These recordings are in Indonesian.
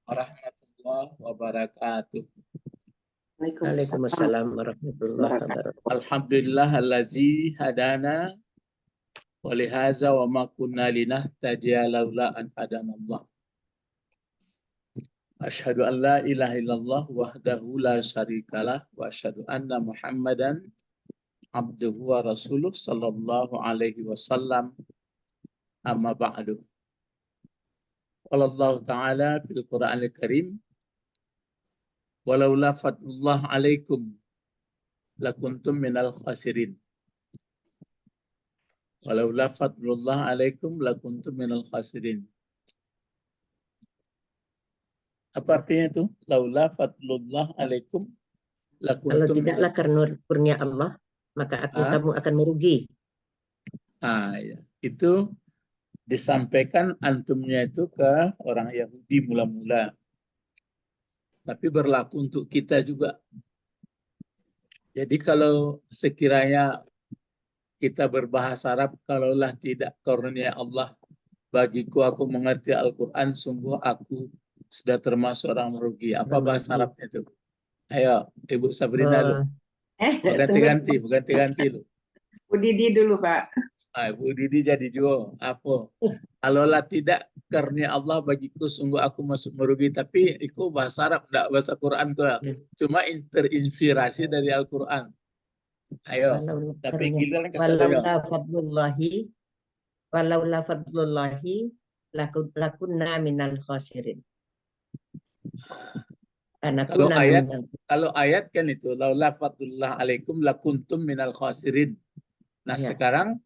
Warahmatullahi wabarakatuh. Waalaikumsalam warahmatullahi wabarakatuh. Alhamdulillahallazi hadana wa lihaza wa ma kunna linahtadiya laula an hadanallah. Asyhadu an la ilaha illallah wahdahu la syarikalah wa asyhadu anna Muhammadan abduhu wa rasuluh sallallahu alaihi wasallam. Amma ba'du. Qala Allah Ta'ala fil Qur'anil Karim, walaula fadlullah alaikum lakuntum minal khasirin. Walaula fadlullah alaikum lakuntum minal khasirin. Apa artinya itu? Laula fadlullah alaikum Kalau lakuntum tidaklah minal karena kurnia Allah, maka kamu akan merugi. Ya. Itu disampaikan antumnya itu ke orang Yahudi mula-mula. Tapi berlaku untuk kita juga. Jadi kalau sekiranya kita berbahasa Arab, kalaulah tidak karunia Allah bagiku, aku mengerti Al-Quran, sungguh aku sudah termasuk orang merugi. Apa bahasa Arabnya itu? Ayo, Ibu Sabrina lu. Ganti-ganti lu. Bu Didi dulu, Pak. Bu Didi jadi jual. Apa? Kalaulah tidak karunia Allah bagiku, sungguh aku masuk merugi. Tapi itu bahasa Arab, enggak bahasa Quran gua. Cuma terinspirasi dari Al-Quran. Ayo. Tapi giliran ke saya. Walaula fadlullahi lakunna minal khasirin. Kalau ayat kan itu laula fadlullah alaikum lakuntum minal khasirin. Nah, sekarang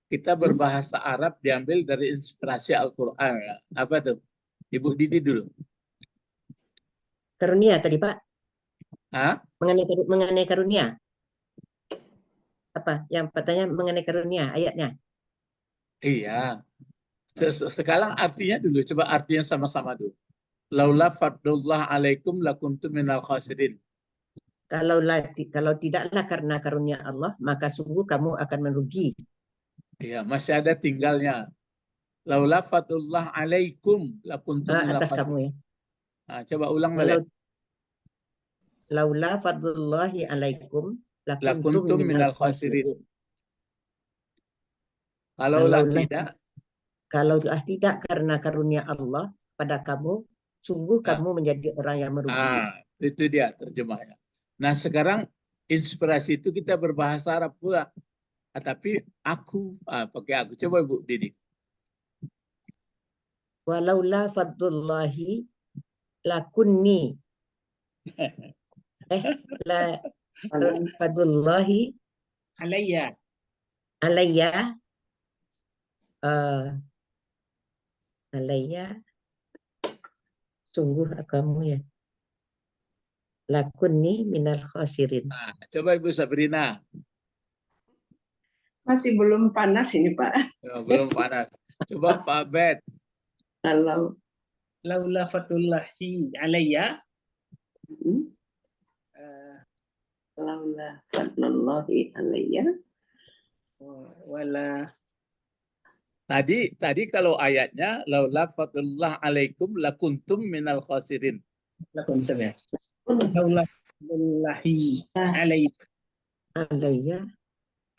kita berbahasa Arab diambil dari inspirasi Al-Qur'an. Apa tuh? Ibu Didi dulu. Karunia tadi, Pak. Hah? Mengenai karunia. Apa? Yang katanya mengenai karunia ayatnya. Iya. Sekarang artinya dulu, coba artinya sama-sama dulu. Laula fadlullah alaikum lakuntum minal khasirin. Kalau tidaklah karena karunia Allah, maka sungguh kamu akan merugi. Iya, masih ada tinggalnya. Laula fadlullah alaikum lakuntum minal atas khasirin. kamu ya. Nah, coba ulang balik. Laula fadlullahi alaikum lakuntum minal khasirin. Kalaulah tidak, tidak karena karunia Allah pada kamu, sungguh kamu menjadi orang yang merugi. Itu dia terjemahnya. Nah, sekarang inspirasi itu kita berbahasa Arab pula. Tapi aku, pakai aku. Coba Bu Didi. Walaula fadlullahi lakunni. Fadlullahi alayya. Sungguh kamu ya. Lakunni minal khasirin. Coba Ibu Sabrina. Masih belum panas ini, Pak. Belum panas. Coba Pak Bet. Laula fadlullahi alayya. Laula fadlullahi alayya. Wala. Tadi kalau ayatnya laula fadlullah alaikum lakuntum minal khasirin. Lakuntum ya. Laula fadlullahi alayya.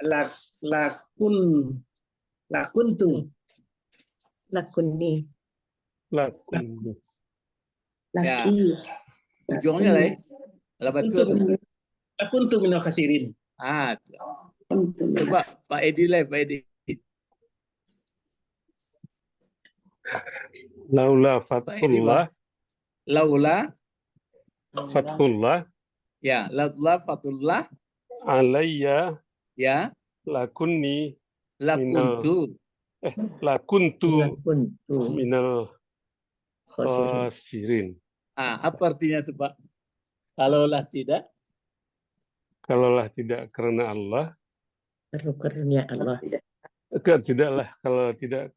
Lakuntum. Lakunni. Laki. Ujungnya lah. Lakuntum minal khasirin. Coba Pak Edi lah, Pak Edi. Laula fatullah. Laula fatullah. Ya, laula fatullah. Alayya. Ya. Lakunni. Lakuntu. Lakuntu. Minal khasirin. Apa artinya itu Pak? Kalaulah tidak. Kalaulah tidak karena Allah. Perlu karunia Allah. Tidaklah kalau tidak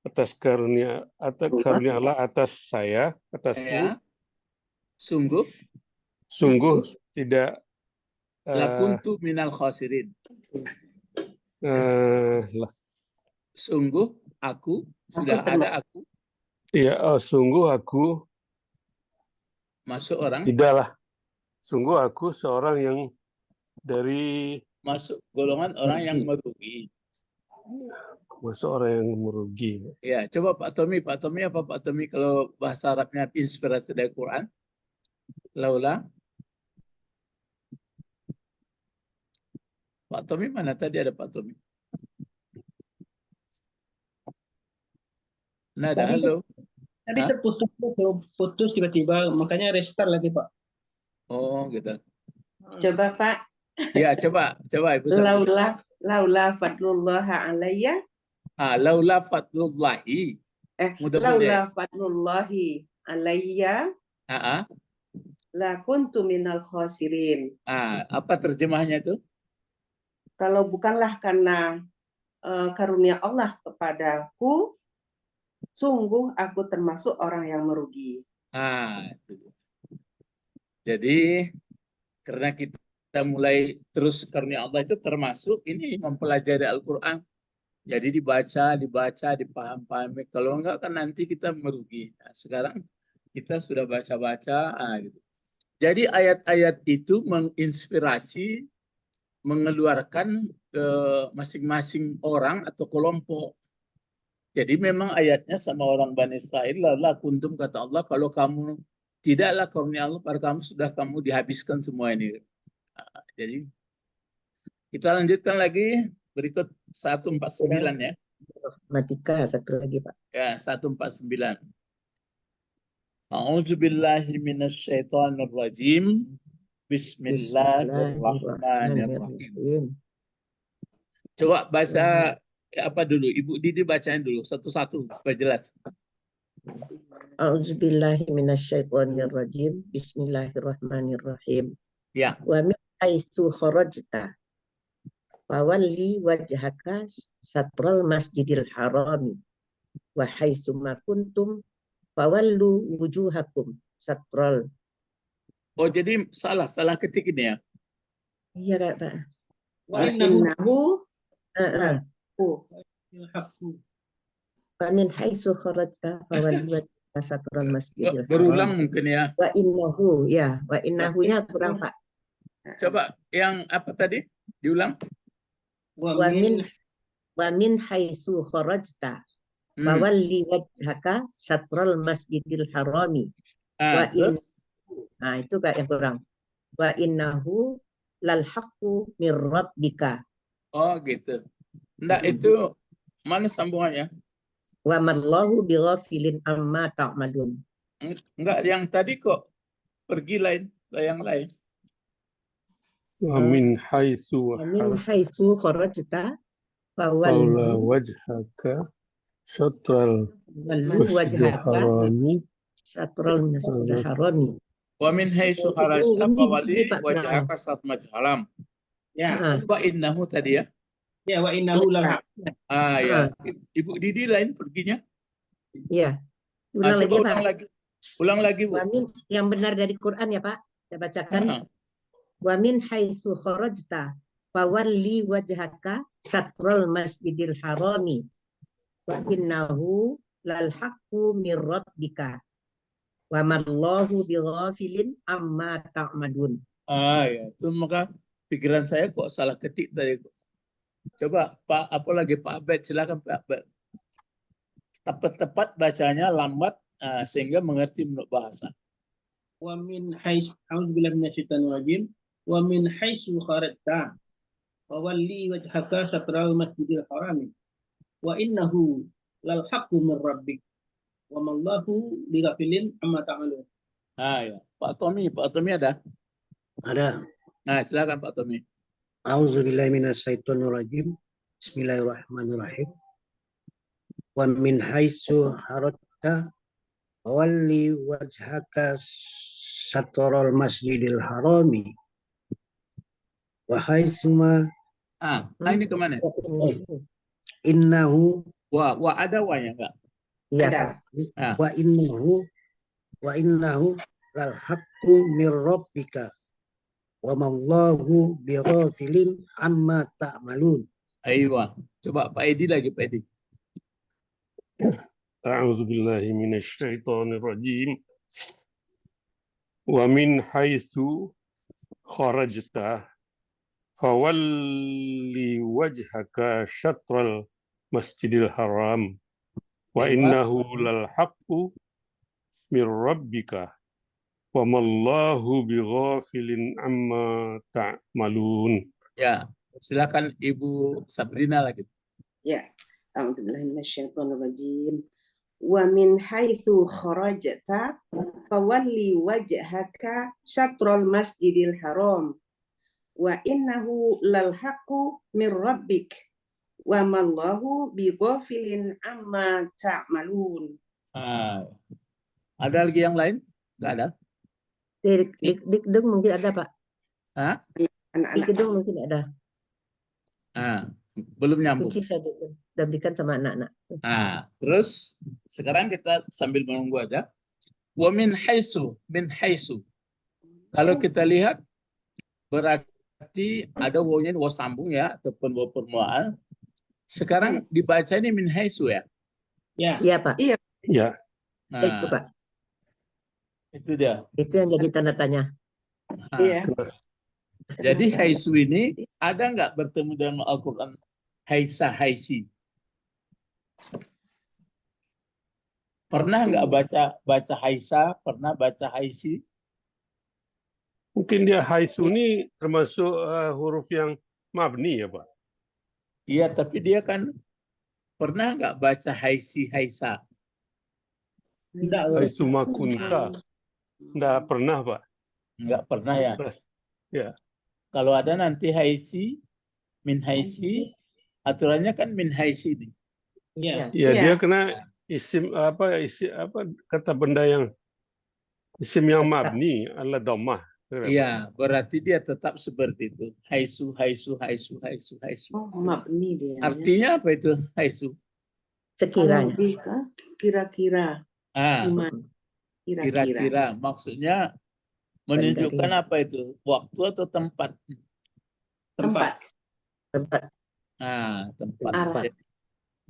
atas karunia Allah atas saya, atasku. Sungguh tidak. Lakuntu minal khasirin. Sungguh aku sudah ada aku. Iya, sungguh aku Masuk orang, tidaklah. Sungguh aku seorang yang dari masuk golongan orang yang merugi. seorang yang merugi. Ya, coba Pak Tommy apa Pak Tommy kalau bahasa Arabnya inspirasi dari Quran? Laula. Pak Tommy mana tadi ada Pak Tommy? Nada, Tadi- halo. Tadi Hah? terputus tiba-tiba, makanya restart lagi Pak. Oh, gitu. Coba Pak. Ya, coba Ibu Sarah. Laula fadlullah alayya. Laula fadlullahi. Mudah-mudahan. Laula fadlullahi alayya la kuntu minal khosirin. Apa terjemahnya itu? Kalau bukanlah karena karunia Allah kepadaku, sungguh aku termasuk orang yang merugi. Itu. Jadi karena kita mulai terus karunia Allah itu termasuk ini mempelajari Al-Quran. Jadi dibaca, dipaham-pahami. Kalau enggak kan nanti kita merugi. Nah, sekarang kita sudah baca-baca. Gitu. Jadi ayat-ayat itu menginspirasi, mengeluarkan ke masing-masing orang atau kelompok. Jadi memang ayatnya sama orang Bani Israel, la kuntum kata Allah, kalau kamu tidaklah karunia Allah pada kamu, sudah kamu dihabiskan semua ini. Jadi kita lanjutkan lagi berikut 149 ya. Matika satu lagi Pak. Ya, 149. A'udzubillahi minasyaitonir rajim. Bismillahirrahmanirrahim. Coba baca apa dulu? Ibu Didi bacain dulu satu-satu supaya jelas. A'udzubillahi minasyaitonir rajim. Bismillahirrahmanirrahim. Ya. Wa min haitsu kharajta fawalli wajhaka satral masjidil harami wa haitsu ma kuntum fawallu wujuhakum satral. Oh, jadi salah ketik ini ya. Iya Pak. Wa innahu Wa min haitsu kharajta fawalli wajhaka satral masjidil harami. Berulang mungkin ya. Wa innahu-nya kurang Pak. Coba yang apa tadi? Diulang. Wa min haitsu kharajta fawalli wajhaka satral masjidil harami. Itu Kak yang kurang. Wa innahu lal haqqu mir rabbika. Oh, gitu. Enggak, itu mana sambungannya? Wa mallahu bighafilin amma ta'malun. Enggak, yang tadi kok pergi lain, yang lain. Wa min haitsu Kharajta fawalla wajhaka syatral masjidil harami satral masjidil harami. Wa min haitsu kharajta fawalli wajhaka satral masjidil haram. Ya. Wa innahu tadi ya. Ya, wa innahu lal. Ya. Ibu Didi lain perginya. Iya. Ulang lagi, Pak. Ulang lagi, Bu. Yang benar dari Quran ya, Pak. Saya bacakan. Wa min haitsu kharajta fawalli wajhaka satral masjidil harami wa innahu lal haqqu mir rabbika wa mallahu bighafilin amma ta'malun. Ya, itu maka pikiran saya kok salah ketik tadi. Coba Pak, apalagi Pak Abed, silakan Pak Abed. Tepat bacanya, lambat sehingga mengerti menurut bahasa. Wa min haitsu a'udzubillahi minasyaitonir rajim. Wa min haitsu kharajta fawalli wajhaka satral masjidil harami wa innahu lal haqqu mir rabbik wa mallahu bighafilin amma ta'malun. Ya. Pak Tommy ada? Ada. Nah, silakan Pak Tommy. A'udzubillahi minasyaitonir rajim. Bismillahirrahmanirrahim. Wa min haitsu kharajta fawalli wajhaka satral masjidil harami wa haitsu ma ini kemana? innahu Wa ada wa-nya enggak? Iya. wa innahu lal haqqu mir rabbika wa mallahu bighafilin amma ta'malun. Aywa. Coba Pak Edi lagi, Pak Edi. A'udzu billahi minasyaitonir rajim. Wa min haitsu kharajta fawalli wajhaka syatral masjidil haram wa innahu lal haqqu mir rabbika wa mallahu bighafilin amma ta'malun. Ya, silakan Ibu Sabrina lagi. Ya, a'udzubillahi minasyaitonirrajim. Wa min haitsu kharajta fawalli wajhaka syatrul masjidil haram wa innahu lal haqqu mir rabbik wa mallahu bighafilin amma ta'malun. Ada lagi yang lain? Nggak ada? Di gedung mungkin ada, Pak. Hah? Di Anak-anak gedung mungkin ada. Belum nyambung. Kunci saya berikan sama anak-anak. Terus sekarang kita sambil menunggu aja. Wa min haitsu, min haitsu. Kalau kita lihat berarti ada wawunya waw sambung ya ataupun waw permulaan. Sekarang dibaca ini min haitsu ya. Ya. Iya, Pak. Iya. Ya. Itu, Pak. Itu dia. Itu yang jadi tanda tanya. Iya. Jadi haitsu ini ada nggak bertemu dalam Al-Quran haisa haisi? Pernah nggak baca haisa? Pernah baca haisi? Mungkin dia haitsu ini termasuk huruf yang mabni ya, Pak? Iya, tapi dia kan pernah nggak baca haisi haisa? Tidak. Haitsu makunta. Nggak pernah, Pak. Nggak pernah ya. Ya. Kalau ada nanti haisi, min haisi, aturannya kan min haisi nih. Ya. Ya, Iya. dia kena isim kata benda yang isim yang mabni ala dhammah. Iya, berarti dia tetap seperti itu. Haisu, haisu, haisu, haisu, haisu. Oh, mabni dia. Artinya apa itu haisu? Sekiranya. Lebih ke kira-kira. Gimana? Kira-kira. Kira-kira. Maksudnya menunjukkan apa itu? Waktu atau tempat? Tempat. Tempat. Tempat. Arah.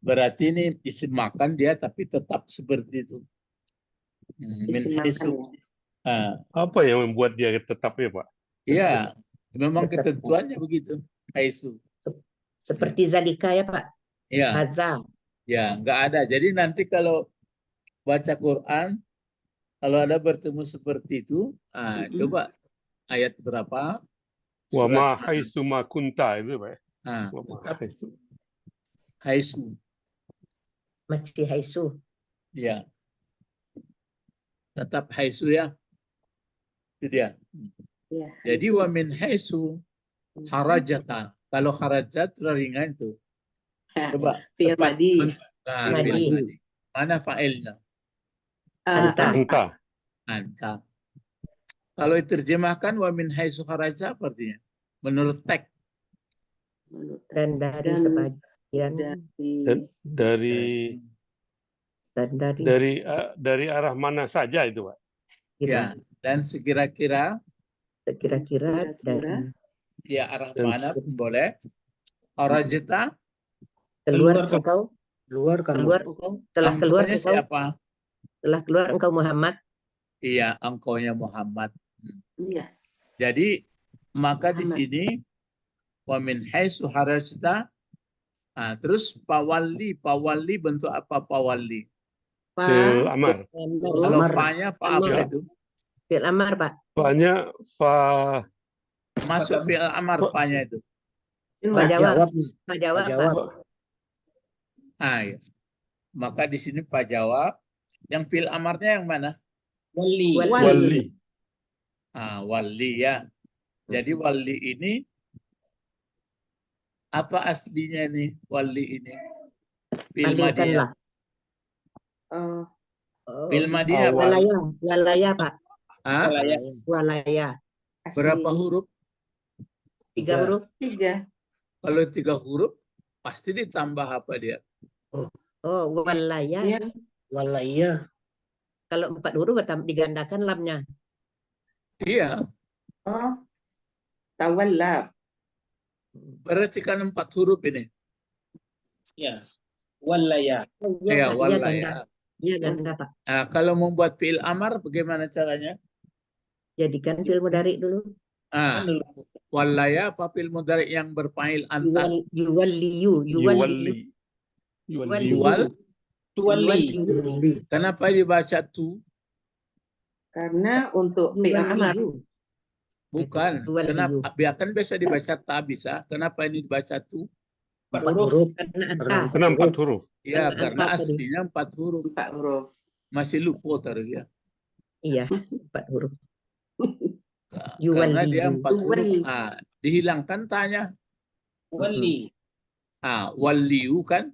Berarti ini isim makan dia tapi tetap seperti itu. Min Isim haisu. makan. Apa yang membuat dia tetap ya, Pak? Iya, memang Tetap. ketentuannya begitu. Haisu. Seperti zalika ya, Pak. Iya. Hazam. Ya, nggak ada. Jadi nanti kalau baca Quran, kalau ada bertemu seperti itu, coba ayat berapa? Wa Surat ma haitsu ma kunta itu, Pak. Wa ma tetap haitsu. haisu. Masih haisu. Ya. Tetap haisu ya. Itu dia. Ya. Jadi wa min haisu harajata. Kalau harajat ringan tuh. Coba. Fi'il tepat. madi. Fi'il madi. Mana fa'ilnya? Anta. Anta. Anta. Kalau diterjemahkan wa min haitsu kharaja apa artinya? Menurut teks. Dan dari Dan- sebagian. Dari dari arah mana saja itu, Pak? Ya, dan sekira-kira Kira-kira dari ya arah Dan mana pun boleh. Harajata keluar Keluar. engkau. Keluar kamu. Keluar engkau. Telah keluar engkaunya engkau. siapa? Telah keluar engkau Muhammad. Iya, engkaunya Muhammad. Iya. Jadi maka di Muhammad. sini wa min haitsu harajta. Terus pawali bentuk apa pawali? Fil amar. Kalau Amar. fa-nya fa apa Ya. itu? Fi'il amar, Pak. Fa-nya fa Masuk fi'il amar fa-nya itu. Pak jawab. Jawab. Pak jawab, Pak. Jawab. Ya. Maka di sini Pak jawab. Yang fi'il amarnya yang mana? Wali. wali. Wali ya. Jadi wali ini apa aslinya nih wali ini? Fi'il madiyah. Palingkanlah. Fi'il madiyah apa? Walaya. Walaya, Pak. Walaya. Berapa huruf? 3 huruf. 3. Kalau 3 huruf pasti ditambah apa dia? Oh, walaya. Iya. Walaya. Kalau 4 huruf digandakan lamnya. Iya. Oh. Tawalla. Berarti kan 4 huruf ini. Ya. Walaya. Ya, Pak. walaya. Iya, ganda, Pak. Kalau membuat fi'il amar bagaimana caranya? Jadikan fi'il mudhari dulu. Ah, wallaya apa fi'il mudhari yang berfa'il anta? Yuwalliyu. Yuwalli. Yuwal. Tuwalli. Kenapa dibaca tu? Karena untuk fi'il amar. Yuwalliyu. Bukan. Yuwalliyu. Kenapa? Biarkan biasa dibaca ta bisa. Kenapa ini dibaca tu? 4 4 huruf. huruf. Karena anta. Kena 4 huruf. Ya, Karena karena empat tadi. aslinya 4 huruf. 4 huruf. Masih lupa taruh ya. Iya, 4 huruf. Karena dia 4 huruf. Yuwalli. Ah, dihilangkan tanya. Tuwalli. Waliu kan?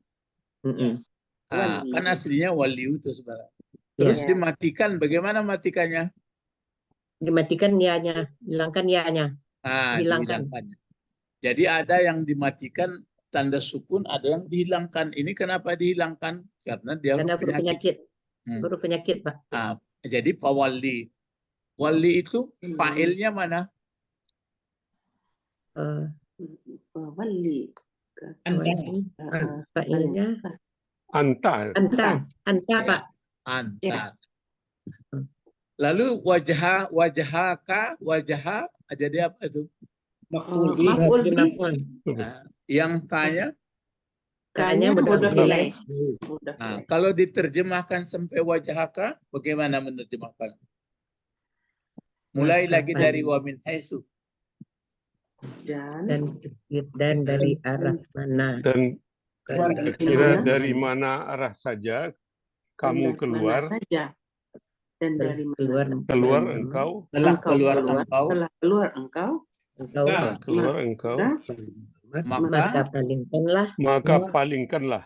Mm-mm. Wali. Kan aslinya waliu itu sebenarnya. Terus Ya. dimatikan. Bagaimana matikannya? Dimatikan ya-nya, hilangkan ya-nya. Hilangkan. Dihilangkan. Jadi ada yang dimatikan tanda sukun, ada yang dihilangkan. Ini kenapa dihilangkan? Karena dia Karena huruf penyakit. Huruf penyakit, Pak. Jadi fawalli. Wali itu fa'ilnya mana? Wali. Fa'ilnya Anta. anta, Pak. Anta. Ya. Lalu wajahaka, wajaha, jadi apa itu? Maf'ul bih. Maf'ul bih. Yang tanya, Kanya mudhaf ilaih. kalau diterjemahkan sampai wajahaka, bagaimana menerjemahkan? Mulai lagi dari wa min haitsu. Dan dari arah mana? Dan kira dari mana arah saja kamu keluar, saja. Dan dari mana Keluar. saja. keluar engkau, Telah keluar engkau, Telah keluar engkau. keluar engkau, maka palingkanlah maka palingkanlah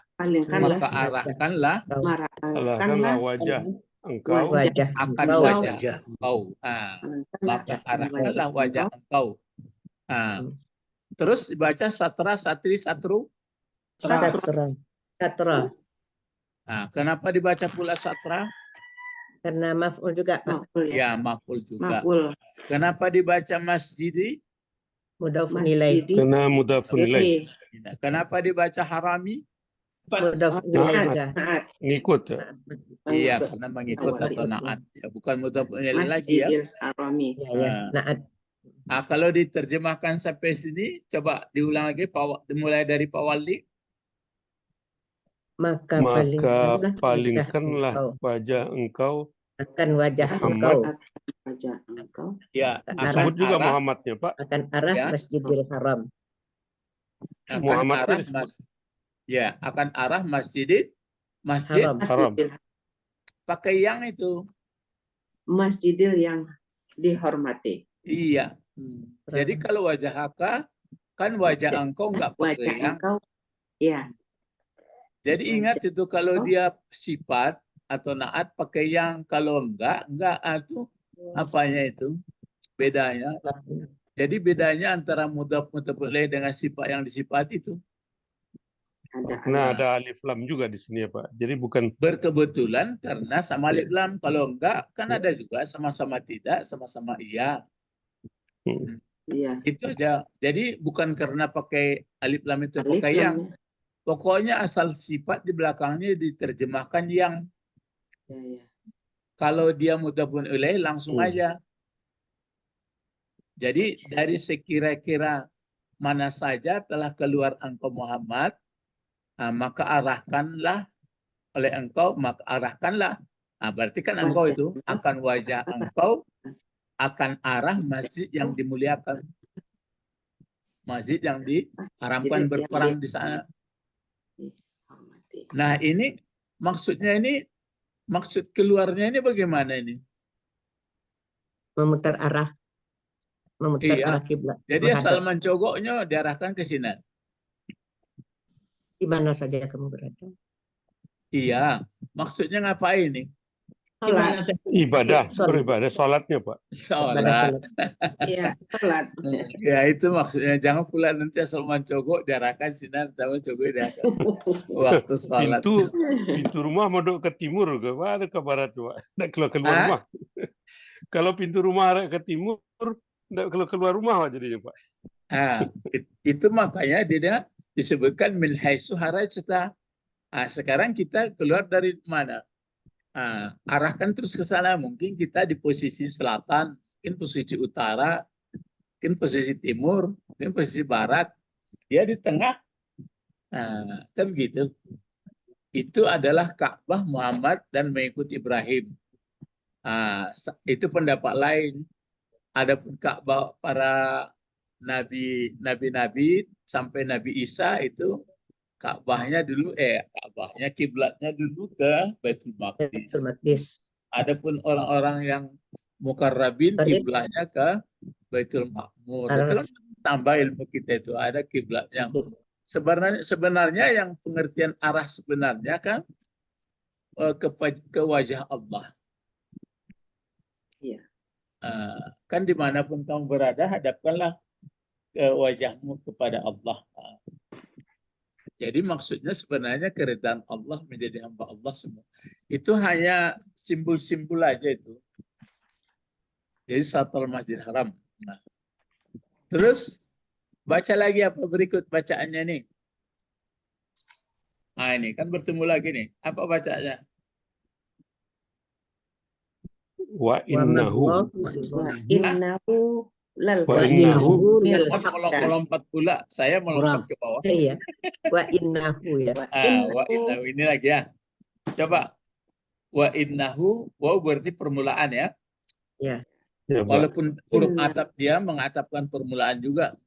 maka arahkanlah arahkanlah wajah engkau wajah akan engkau. wajah engkau. Maka arahkanlah wajah engkau. Terus dibaca satra, satri, satru. Satra. Kenapa dibaca pula satra? Karena maf'ul juga, Pak. Ya, maf'ul juga. Maf'ul. Kenapa dibaca masjidi? Mudhafun ilaih. karena mudhafun ilaih, Kenapa dibaca harami? Mudhafun ilaih juga. ngikut ya. Iya, karena mengikut atau naat. Ya, bukan mudhafun ilaih lagi ya. Masjidil Harami. Ya. Naat. Kalau diterjemahkan sampai sini, coba diulang lagi, dimulai dari pawali. Maka palingkanlah wajah engkau akan wajah Muhammad. engkau Wajah engkau. Ya, Disebut juga Muhammadnya, Pak. akan arah Ya. Masjidil Haram. Muhammadnya akan arah masjid Haram. pakai yang itu. Masjidil yang dihormati. Iya. Jadi kalau wajah haka kan wajah engkau enggak pakai Wajah yang. engkau. Ya. Jadi ingat itu kalau dia sifat atau naat pakai yang, kalau enggak itu apanya itu bedanya. Jadi bedanya antara mudhaf ilaih dengan sifat yang disifati itu. Nah, ada alif lam juga di sini ya, Pak. Jadi bukan Berkebetulan karena sama alif lam, kalau enggak kan ada juga sama-sama tidak, sama-sama iya. Iya. Itu aja. Jadi bukan karena pakai alif lam itu Alif pakai lam, yang. Pokoknya asal sifat di belakangnya diterjemahkan yang. Ya. Kalau dia mudhafun ilaih langsung aja. Jadi dari sekira-kira mana saja telah keluar engkau Muhammad, maka arahkanlah oleh engkau, maka arahkanlah. Berarti kan engkau itu akan wajah engkau akan arah masjid yang dimuliakan. Masjid yang diharamkan berperang di sana. Nah, ini maksudnya maksud keluarnya ini bagaimana ini? Memutar arah Iya. kiblat. Jadi asal mencogoknya diarahkan ke sini. Di mana saja kamu berada. Iya. Maksudnya ngapain ini? ibadah, beribadah, sholatnya, Pak. Sholat. Iya, sholat. Ya itu maksudnya. Jangan pula nanti asal mencogok diarahkan sini, tapi cogok diarahkan waktu sholat. Pintu rumah mau ke timur, ke barat, Pak. Nggak keluar rumah. Kalau pintu rumah ke timur, nggak keluar rumah Pak, jadinya, Pak. Itu makanya dia disebutkan min haitsu kharajta. Sekarang kita keluar dari mana? Arahkan terus ke sana. Mungkin kita di posisi selatan, mungkin posisi utara, mungkin posisi timur, mungkin posisi barat, dia di tengah. Nah, kan gitu. Itu adalah Ka'bah Muhammad dan mengikuti Ibrahim. Nah, itu pendapat lain. Adapun Ka'bah para nabi sampai Nabi Isa itu Ka'bahnya dulu Ka'bahnya kiblatnya dulu ke Baitul Maqdis. Baitul Maqdis. Adapun orang-orang yang mukarrabin kiblatnya ke Baitul Ma'mur. Itu kan tambah ilmu kita itu ada kiblat yang sebenarnya yang pengertian arah sebenarnya kan ke wajah Allah. Iya. Kan dimanapun kamu berada, hadapkanlah wajahmu kepada Allah. Jadi maksudnya sebenarnya keridhaan Allah menjadi hamba Allah semua. Itu hanya simbol-simbol aja itu. Jadi Satrul Masjid Haram. Nah, terus baca lagi apa berikut bacaannya nih. Nah ini kan bertemu lagi nih. Apa bacanya? Wa innahu. Innahu lal Wa innahu. Melompat pula. Saya melompat ke bawah. Iya. Wa innahu ya. Wa innahu ini lagi ya. Coba. Wa innahu. Wow berarti permulaan ya. Ya. Walaupun huruf atap dia mengatapkan permulaan juga.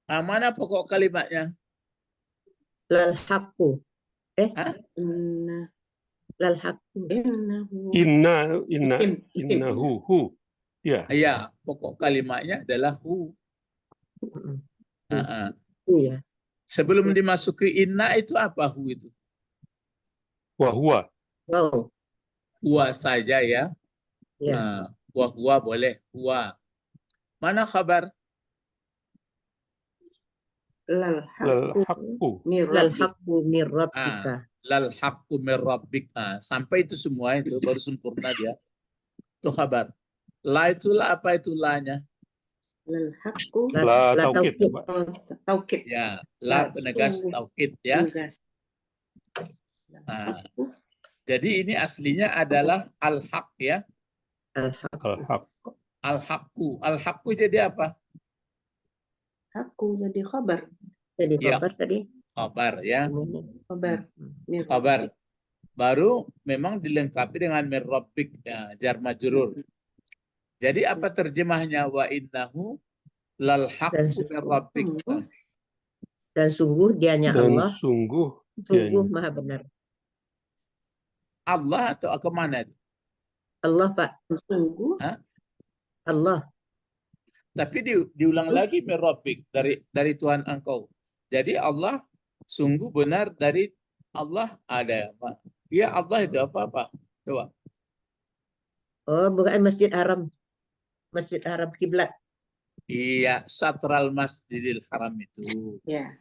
Nah, mana pokok kalimatnya? Lal haqqu. Lal haqqu. Innahu hu. Ya. Iya, pokok kalimatnya adalah hu. Iya. Sebelum dimasuki inna itu apa hu itu? Wa huwa. Wow. Huwa saja ya. Ya. Wa huwa boleh. Huwa. Mana khabar? lal haqqu. Lal haqqu mir rabbika. Lal haqqu mir rabbik. Sampai itu semua itu baru sempurna dia. Itu khabar. La itulah apa itu la-nya? lal haqqu. La taukid. Taukid. Ya, la penegas taukid ya. Jadi ini aslinya adalah al-haq ya. Al-haqqu. Al-haqqu jadi apa? Haqqu jadi khabar. Jadi Ya. khabar tadi. Khabar ya. Khabar. Baru memang dilengkapi dengan mir rabbik ya, jar majrur. Jadi apa terjemahnya wa innahu lal haqqu mir rabbik. Dan sungguh dianya Allah. Sungguh Maha benar. Allah atau kemana itu? Allah Pak. Sungguh. Allah. Tapi diulang lagi mir rabbik dari Tuhan engkau. Jadi Allah sungguh benar dari Allah ada apa? Ya Allah itu apa? Coba. Oh, bukan Masjid Haram. Masjid Haram kiblat. Iya, Satral Masjidil Haram itu. Ya.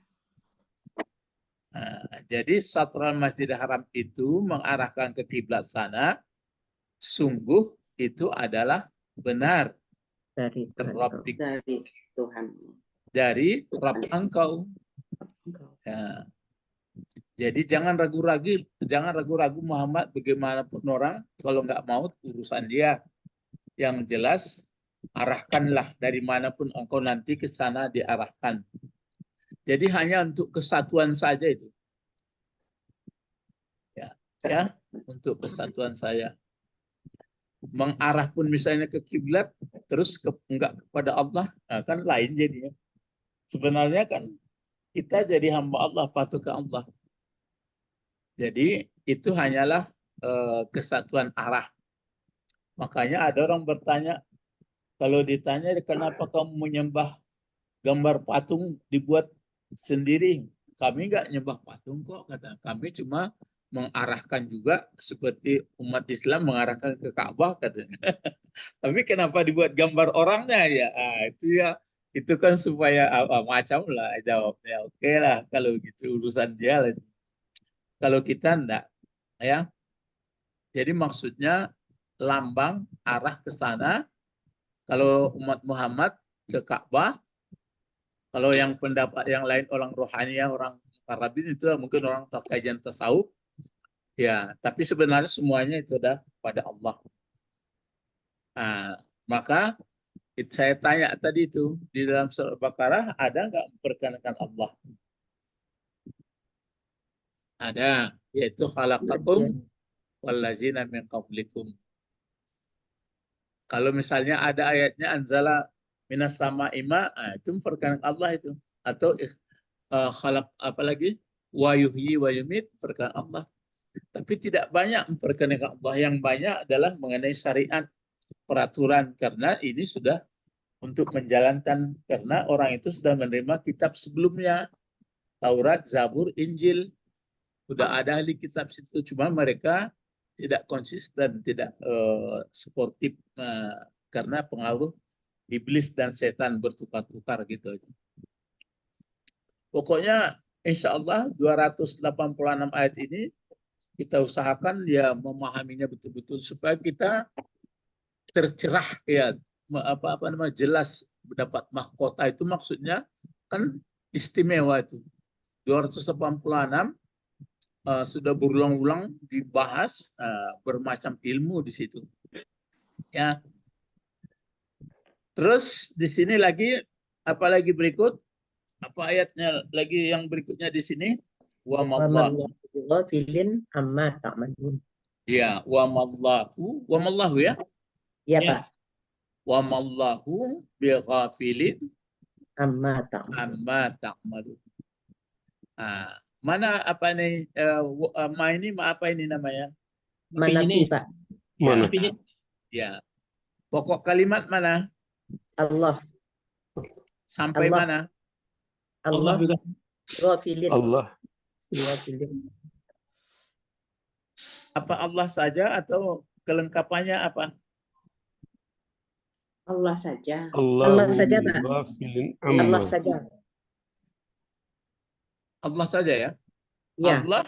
Jadi Satral Masjidil Haram itu mengarahkan ke kiblat sana. Sungguh itu adalah benar Dari Tuhan. Dari Rabb engkau. Ya. Jadi jangan ragu-ragu Muhammad bagaimanapun orang kalau nggak mau urusan dia. Yang jelas arahkanlah dari manapun engkau nanti ke sana diarahkan. Jadi hanya untuk kesatuan saja itu. Ya, untuk kesatuan saya. Mengarah pun misalnya ke kiblat terus enggak kepada Allah, nah kan lain jadinya. Sebenarnya kan kita jadi hamba Allah, patuh ke Allah. Jadi itu hanyalah kesatuan arah. Makanya ada orang bertanya, kalau ditanya kenapa kamu menyembah gambar patung dibuat sendiri? Kami enggak nyembah patung kok, kata kami cuma mengarahkan juga seperti umat Islam mengarahkan ke Ka'bah katanya. Tapi kenapa dibuat gambar orangnya ya? Itu kan supaya macam lah jawabnya. Oke lah kalau gitu urusan dia lah. Kalau kita enggak ya. Jadi maksudnya lambang arah ke sana. Kalau umat Muhammad ke Ka'bah. Kalau yang pendapat yang lain orang rohania, orang Arabin itu mungkin orang kajian tasawuf. Ya, tapi sebenarnya semuanya itu adalah pada Allah. Nah, maka Saya tanya tadi itu di dalam surah Al-Baqarah ada nggak memperkenalkan Allah? Ada, yaitu khalaqakum wallazina min qablikum. Kalau misalnya ada ayatnya anzala minas sama ima, itu memperkenalkan Allah itu. Atau khalaq apalagi wa yuhyi wa yumit, perkenalkan Allah. Tapi tidak banyak memperkenalkan Allah. Yang banyak adalah mengenai syariat, peraturan, karena ini sudah untuk menjalankan, karena orang itu sudah menerima kitab sebelumnya, Taurat, Zabur, Injil, sudah ada ahli kitab situ, cuma mereka tidak konsisten, tidak sportif, karena pengaruh iblis dan setan bertukar-tukar gitu. Pokoknya insya Allah 286 ayat ini kita usahakan ya memahaminya betul-betul supaya kita tercerah ya, jelas mendapat mahkota. Itu maksudnya kan istimewa itu 286 sudah berulang-ulang dibahas, bermacam ilmu di situ ya. Terus di sini lagi apalagi berikut, apa ayatnya lagi yang berikutnya di sini? Wa mallahu ghafilin amma ta'malun. ya, wa mallahu ya. Ya, Ya. Pak. Wa mallahu bighafilin Amma amma ta'malun. Mana apa nih, ma ini apa ini namanya? Manafi, Pak. Mana? Ya. Pokok kalimat mana? Allah. Sampai Allah. mana? Allah Allah juga. ghafilin. Allah. Ghafilin. Apa Allah saja atau kelengkapannya apa? Allah saja. Allah saja, Pak. ghafilin Allah amma. saja. Allah saja ya. Ya, Allah.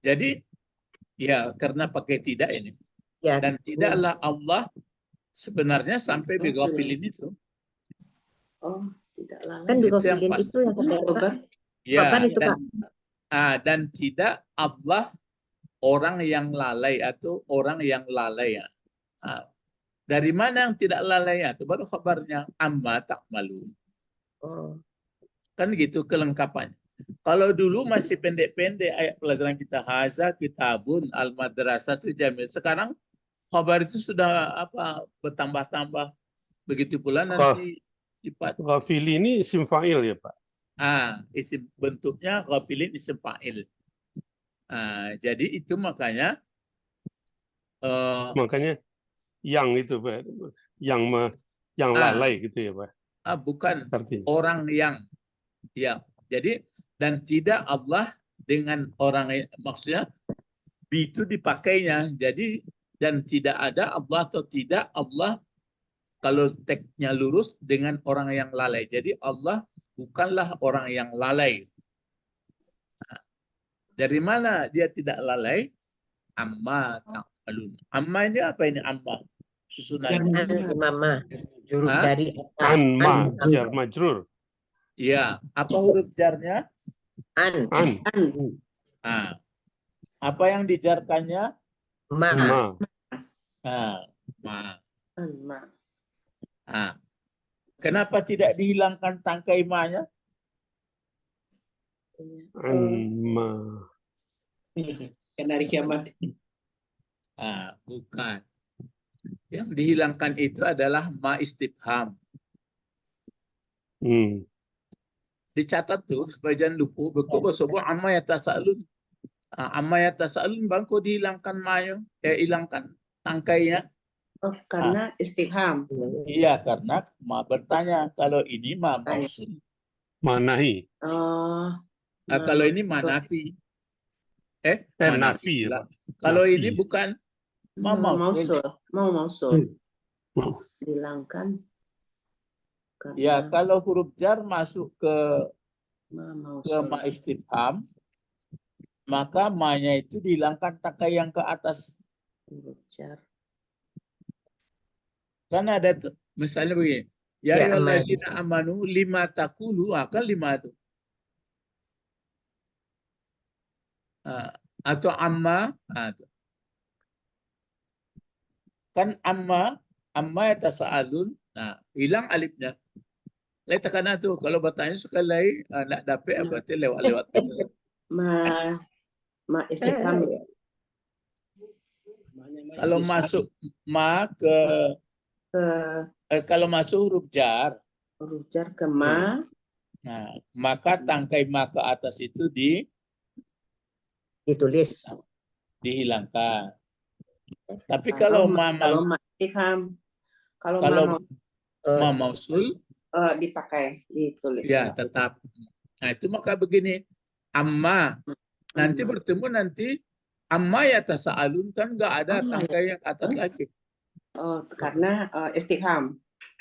Jadi ya karena pakai tidak ini. ya. Dan tidaklah Allah sebenarnya sampai bighafilin itu. Oh, tidak lalai. Kan Itu yang ghafilin pas. itu yang Khobar. Ya, Kapan itu, Pak? dan tidak Allah orang yang lalai atau orang yang lalai ya. Dari mana yang tidak lalai ya? Itu baru kabarnya amma ta'malun. Oh. Kan gitu kelengkapannya. Kalau dulu masih pendek-pendek ayat pelajaran kita, haza kitabun al-madrasatu jamil. Sekarang kabar itu sudah apa bertambah-tambah. Begitu pula nanti sifat. Ghafili ini isim fa'il ya, Pak? Isim bentuknya ghafilin isim fa'il. Jadi itu makanya Makanya yang itu, Pak. Yang lalai gitu ya, Pak. Bukan Artinya. orang yang ya. Jadi dan tidak Allah dengan orang, maksudnya itu dipakainya. Jadi dan tidak ada Allah atau tidak Allah kalau teksnya lurus dengan orang yang lalai. Jadi Allah bukanlah orang yang lalai. Dari mana dia tidak lalai? Amma ta'malun. Amma ini apa ini amma? Susunannya. Mama. Hah? Dari Anma, jar majrur. Iya. Apa huruf jarnya? an. Apa yang dijarkannya? Ma. Ma. Ma. Anma. Kenapa tidak dihilangkan tangkai ma-nya? Anma. Kan hari kiamat. Bukan. Yang dihilangkan itu adalah ma istifham. Dicatat tuh supaya jangan lupa. Betul bahwa amma yatasa'alun. Amma yatasa'alun bangko dihilangkan ma-nya, hilangkan tangkainya. Oh, karena istifham. Iya, karena ma bertanya. Kalau ini ma mausul. Manahi. Kalau ini manafi. Nafi. Kalau Nafi. ini bukan ma Mau mausul. mausul. Hilangkan. Ya, kalau huruf jar masuk ke Mausul. ma istifham, maka ma-nya itu dihilangkan tangkai yang ke atas. Huruf jar. Kan ada tuh, misalnya begini. Ya Ya, ayyuhallazina amanu lima taqulu, kan lima itu. Atau amma, kan amma amma yatasaalun. Nah, hilang alifnya. Lai tekan tuh kalau bertanya sekali lagi nak dapat berarti lewat-lewat gitu. Ma istifham ya. Kalau masuk ma ke kalau masuk huruf jar, Huruf jar ke ma. nah maka tangkai ma ke atas itu Ditulis. dihilangkan. Tapi kalau ma Istifham. Kalau ma mausul dipakai, ditulis. ya tetap. Nah itu maka begini, amma nanti bertemu nanti amma yatasaalun kan nggak ada tangkai yang atas lagi. Oh, karena istifham.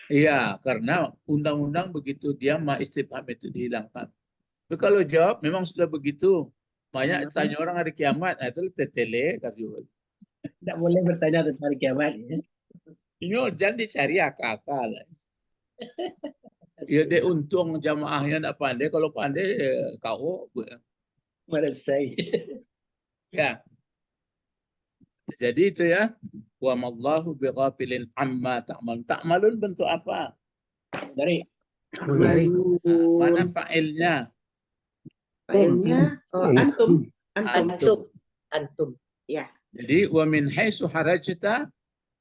Iya, karena undang-undang begitu dia ma istifham itu dihilangkan. Tapi kalau jawab memang sudah begitu. Banyak tanya orang hari kiamat, nah itu tetele kasih. Tidak boleh bertanya tentang hari kiamat. Ya. Ini jangan dicari akal-akal. Ya dia untung jamaahnya tidak pandai, kalau pandai kau. Selesai. Ya. Jadi itu ya. Wa mallahu bighafilin amma ta'malun. Ta'malun bentuk apa? Dari Mana fa'ilnya? Fa'ilnya Antum. Ya. Jadi wa min haitsu harajta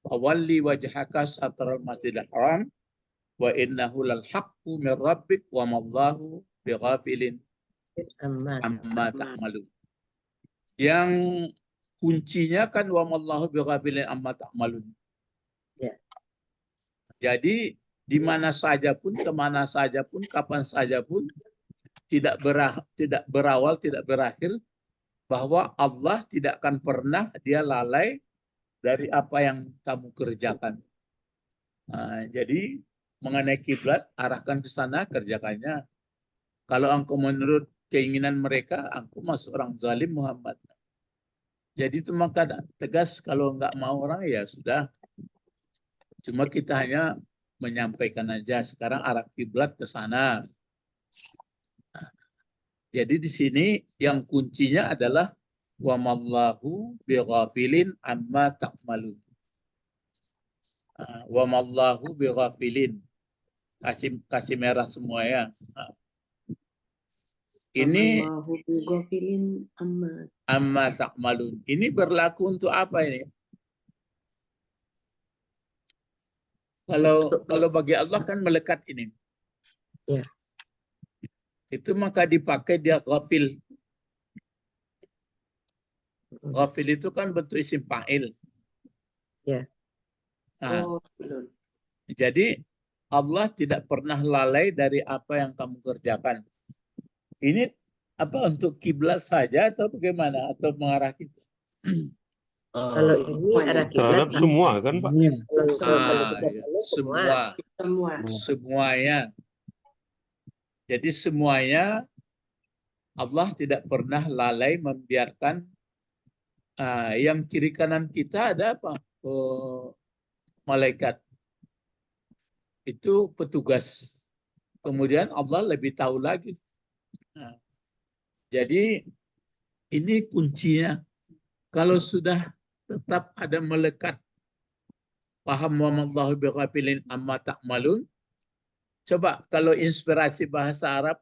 fawalli wajhaka satral masjidil haram wa innahu lal haqqu min rabbik wa mallahu bighafilin amma ta'malun. Yang kuncinya kan wa mallahu bighafilin amma ta'malun. Ya. Jadi di mana saja pun, kemana saja pun, kapan saja pun tidak berawal, tidak berakhir bahwa Allah tidak akan pernah dia lalai dari apa yang kamu kerjakan. Nah, jadi mengenai kiblat, arahkan ke sana, kerjakannya. Kalau engkau menurut keinginan mereka, engkau masuk orang zalim Muhammad. Jadi itu maka tegas kalau nggak mau orang ya sudah. Cuma kita hanya menyampaikan aja sekarang arah kiblat ke sana. Jadi di sini yang kuncinya adalah wa mallahu bighafilin amma ta'malun. Wa mallahu bighafilin. Kasih merah semua ya. Ini amma ta'malun. Ini berlaku untuk apa ini? Kalau bagi Allah kan melekat ini. Ya. Itu maka dipakai dia ghafil. Ghafil itu kan bentuk isim fa'il. Ya. Nah, jadi Allah tidak pernah lalai dari apa yang kamu kerjakan. Ini apa untuk kiblat saja atau bagaimana atau mengarah kita? Kalau ini arah kiblat Terhadap semua kan Pak? Semuanya. Jadi semuanya Allah tidak pernah lalai membiarkan yang kiri kanan kita ada apa? Malaikat. Itu petugas. Kemudian Allah lebih tahu lagi. Jadi ini kuncinya. Kalau sudah tetap ada melekat paham Muhammadallahu bighafilin amma ta'malun. Coba kalau inspirasi bahasa Arab,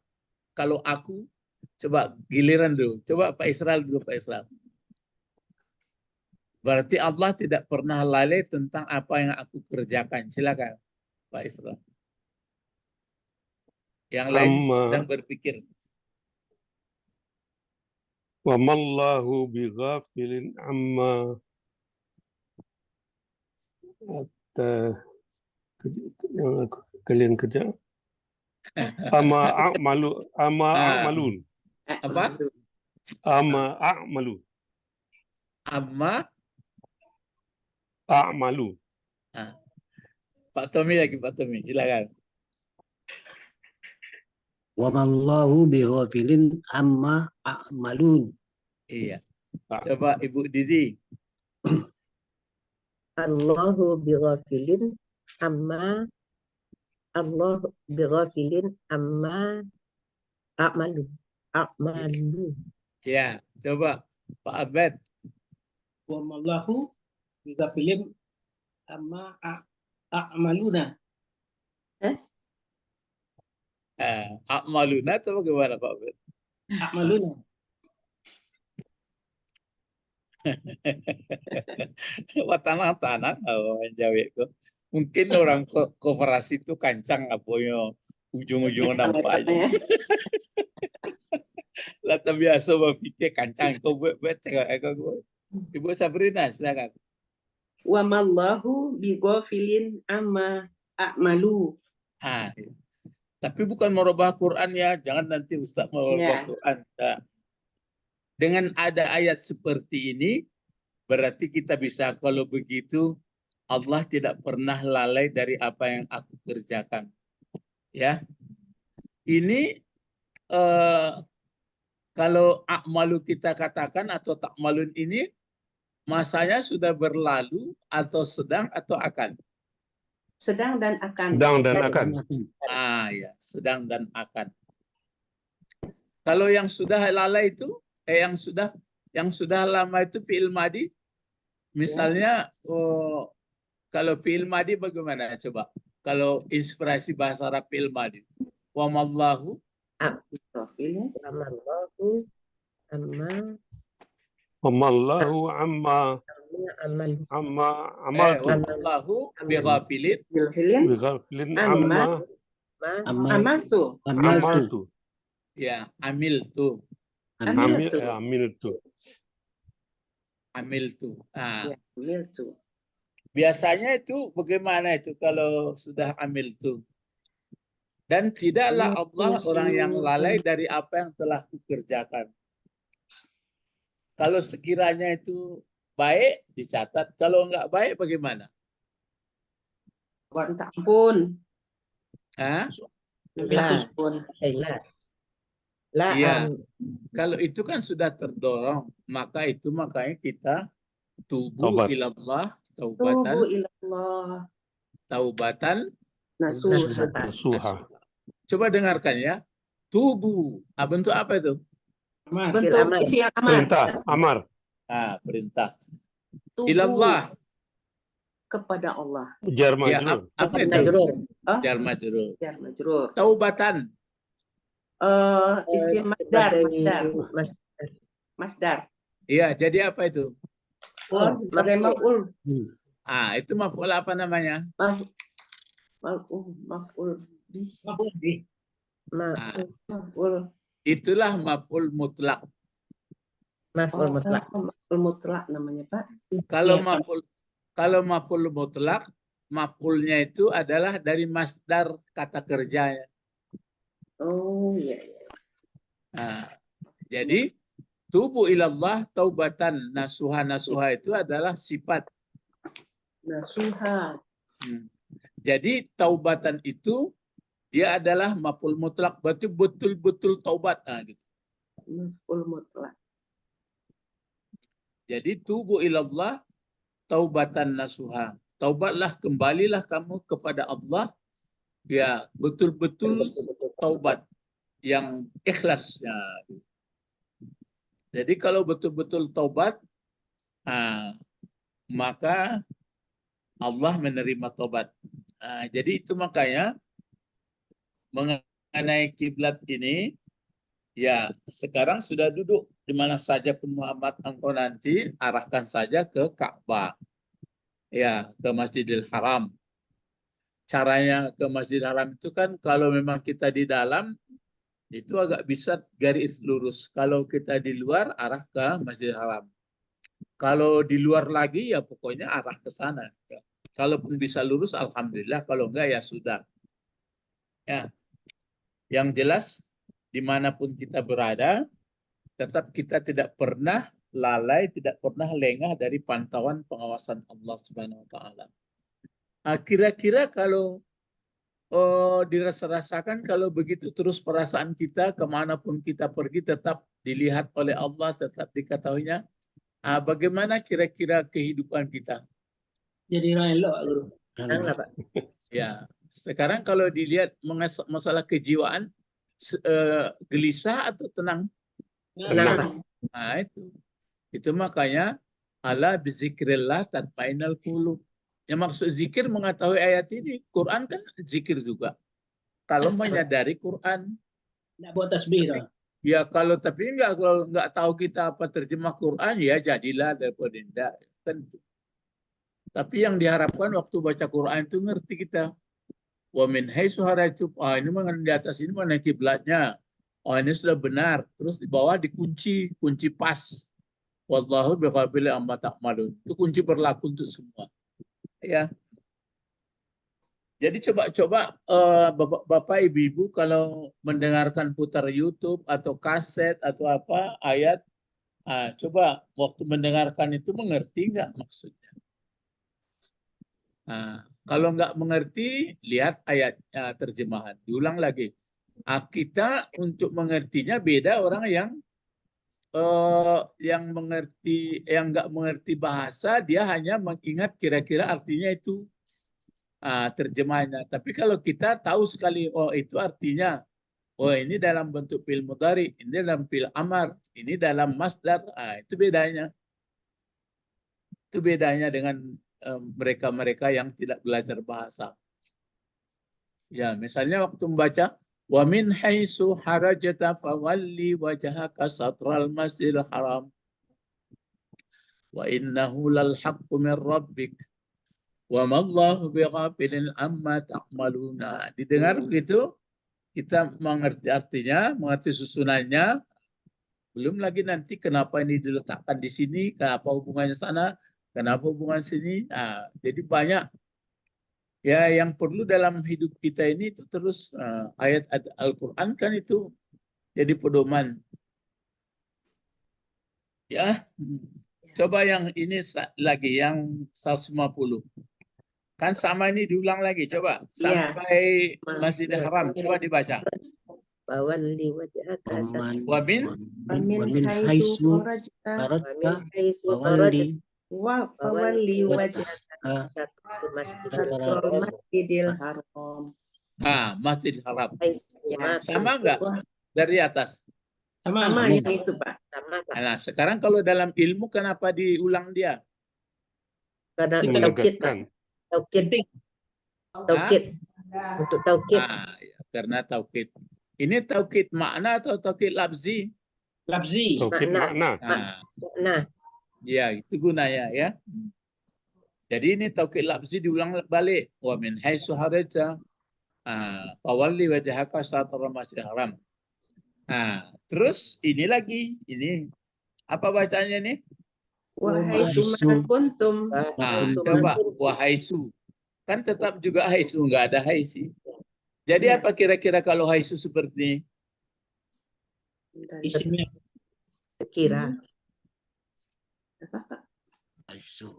kalau aku, coba giliran dulu. Coba Pak Israel dulu, Pak Israel. Berarti Allah tidak pernah lalai tentang apa yang aku kerjakan. Silakan, Pak Israel. Yang lain sedang berpikir. Wa mallahu bighafilin amma yang kalian kerja. Ama a'malun. Apa? Ama a'malu. Pak Tommy lagi, Pak Tommy. Silakan. Wa mallahu bighafilin amma a'malun. Iya. Coba Ibu Didi. Allahu bighafilin amma a'malu. Ya, coba Pak Abed. Wa mallahu bighafilin amma a'maluna. A'maluna atau bagaimana Pak Bet? A'maluna. Tanah-tanah orang Jawa itu. Mungkin orang koperasi itu kancang apa ya ujung-ujung nampak aja. Ya. Lah biasa berpikir kancang kau buat Ibu Sabrina silakan. Wa mallahu bighafilin amma a'malu. Iya. Tapi bukan merubah Quran ya, jangan nanti Ustaz merubah Ya. Quran. Nah, dengan ada ayat seperti ini, berarti kita bisa kalau begitu Allah tidak pernah lalai dari apa yang aku kerjakan. Ya, ini kalau akmalu kita katakan atau takmalun ini masanya sudah berlalu atau sedang atau akan. Sedang dan akan. Sedang dan akan. Ya, sedang dan akan. Kalau yang sudah lalai itu, yang sudah lama itu fi'il madi. Misalnya, kalau fi'il madi bagaimana coba? Kalau inspirasi bahasa Arab fi'il madi. Wa mallahu Profilnya. Amallahu amma Wamallahu amma amaltu. wallahu bighafilin Bilhilin. Bighafilin amma Amaltu. amaltu. ya amiltu. Amiltu. Ya, amiltu. Biasanya itu bagaimana itu kalau sudah amiltu? Dan tidaklah Allah orang yang lalai dari apa yang telah kukerjakan. Kalau sekiranya itu baik, dicatat. Kalau enggak baik, bagaimana? Minta ampun. Hah? Minta ampun. La Iya. Kalau itu kan sudah terdorong, makanya kita tubuh Taubat. ilallah, Tubu ilallah. taubatan. Nasuha. Coba dengarkan ya. Tubuh. Bentuk apa itu? Bentuk fi'il amar. Perintah. Amar. Perintah. Tubu Ilallah. kepada Allah. Jar Ya, majrur. apa itu? Jar majrur. Jar majrur. Taubatan. Isim masdar. Iya, jadi apa itu? Sebagai maf'ul. Itu maf'ul apa namanya? Maf'ul bih. Maf'ul. Itulah maf'ul mutlak. Maf'ul mutlak. Maf'ul mutlak namanya, Pak. Kalau maf'ul mutlak, maf'ulnya itu adalah dari masdar kata kerjanya. Oh, iya. Jadi tubu ilallah taubatan nasuha itu adalah sifat. Nasuha. Jadi taubatan itu dia adalah maf'ul mutlak, berarti betul-betul taubat. Gitu. Maf'ul mutlak. Jadi tubu ilallah taubatan nasuha. Taubatlah, kembalilah kamu kepada Allah. Ya, betul-betul taubat yang ikhlas. Jadi kalau betul-betul taubat, maka Allah menerima taubat. Jadi itu makanya mengenai kiblat ini, ya sekarang sudah duduk di mana saja pun Muhammad engkau nanti arahkan saja ke Ka'bah, ya ke Masjidil Haram. Caranya ke Masjidil Haram itu kan kalau memang kita di dalam itu agak bisa garis lurus. Kalau kita di luar arah ke Masjidil Haram. Kalau di luar lagi ya pokoknya arah ke sana. Ya. Kalaupun bisa lurus alhamdulillah, kalau enggak ya sudah. Ya. Yang jelas dimanapun kita berada, tetap kita tidak pernah lalai, tidak pernah lengah dari pantauan pengawasan Allah Subhanahu wa taala. Kira-kira kalau dirasa-rasakan kalau begitu terus perasaan kita kemanapun kita pergi tetap dilihat oleh Allah, tetap diketahuinya. Bagaimana kira-kira kehidupan kita? Jadi elok, Guru. Ya, sekarang kalau dilihat masalah kejiwaan, gelisah atau tenang? Tenang. Itu makanya ala bizikrillah tatmainnul qulub. Yang maksud zikir mengetahui ayat ini. Quran kan zikir juga. Kalau menyadari Quran. Tidak buat tasbih dah. Ya kalau tapi kalau nggak tahu kita apa terjemah Quran ya jadilah daripada tidak. Kan. Tapi yang diharapkan waktu baca Quran itu ngerti kita. Wa min haitsu kharajtum. Ini mengenai di atas ini mana kiblatnya. Ini sudah benar. Terus di bawah dikunci, kunci pas. Wallahu bighafilin amma ta'malun. Itu kunci berlaku untuk semua. Ya. Jadi coba-coba Bapak Ibu kalau mendengarkan putar YouTube atau kaset atau apa ayat, coba waktu mendengarkan itu mengerti nggak maksudnya? Kalau nggak mengerti, lihat ayat terjemahan. Diulang lagi. Kita untuk mengertinya beda orang yang mengerti, yang nggak mengerti bahasa, dia hanya mengingat kira-kira artinya itu. Terjemahnya. Tapi kalau kita tahu sekali, oh itu artinya, oh ini dalam bentuk fi'il mudhari, ini dalam fi'il amar, ini dalam masdar, itu bedanya. Itu bedanya dengan mereka-mereka yang tidak belajar bahasa. Ya, misalnya waktu membaca, wa min haitsu harajta fawalli wajhaka satral masjidil haram wa innahu lal haqqu min rabbik. Wa mallahu bighafilin amma ta'maluna. Didengar begitu, kita mengerti artinya, mengerti susunannya. Belum lagi nanti kenapa ini diletakkan di sini, kenapa hubungannya sana, kenapa hubungan sini. Jadi banyak ya yang perlu dalam hidup kita ini itu terus ayat Al-Quran kan itu jadi pedoman. Ya, coba yang ini lagi yang 150. Kan sama ini diulang lagi, coba. Sampai Masjidil Haram, coba dibaca. Fawalli wajhaka Wa min haitsu kharajta fawalli wajhaka Masjidil Masjidil Haram. Masjidil Haram. Ya, Sama enggak dari atas? Sama. Sama itu Pak. sama Pak. Nah, sekarang kalau dalam ilmu kenapa diulang dia? Karena taukid, Menegaskan. taukid, untuk taukid. Ya, karena taukid. Ini taukid makna atau taukid labzi? Lafzi. Taukid makna. Nah, Ya, itu gunanya ya. Jadi ini taukid labzi diulang balik. Wa min haitsu haraja fawalli wajhaka syatral masjidil haram. Terus ini lagi, ini apa bacanya nih? Wahai summa kuntum. Coba wahaisu. Kan tetap juga haisu, enggak ada haisi. Jadi apa kira-kira kalau haisu seperti ini? Isimnya. sekira.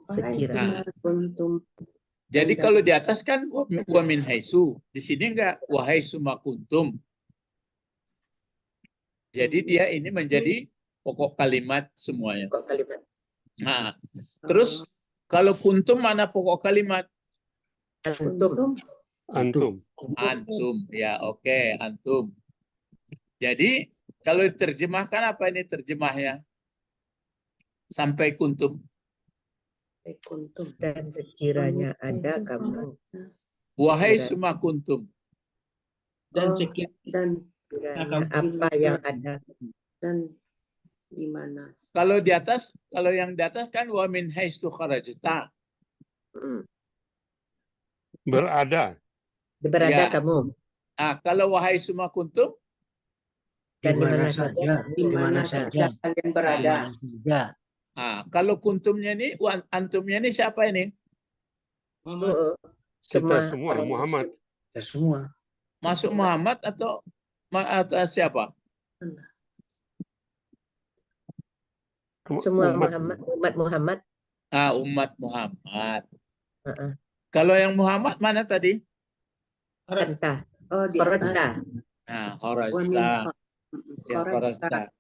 Wahai summa kuntum. Jadi kalau di atas kan wa min haisu, di sini enggak wahai summa kuntum. Jadi dia ini menjadi pokok kalimat semuanya. Kok kalimat Terus kalau kuntum mana pokok kalimat? antum. Antum. Antum, ya oke, antum. Jadi kalau diterjemahkan apa ini terjemahnya? Sampai kuntum. Dan sekiranya ada kamu. Wahai semua kuntum. Dan sekian. Dan Sekiranya apa yang ada. dan di mana? Kalau di atas, kalau yang di atas kan wa min haitsu kharajta. Berada. Berada Ya. kamu. Kalau wahai semua kuntum, Dan Di mana saja, Di mana saja kalian berada? kalau kuntumnya ini, antumnya ini siapa ini? Muhammad. Kita semua Muhammad. Ya semua. Masuk Muhammad atau siapa? Semua Umat. Muhammad, umat Muhammad. Umat Muhammad. Heeh. Kalau yang Muhammad mana tadi? Entah. Oh, di Korota. Kharajta. Ya, kharajta.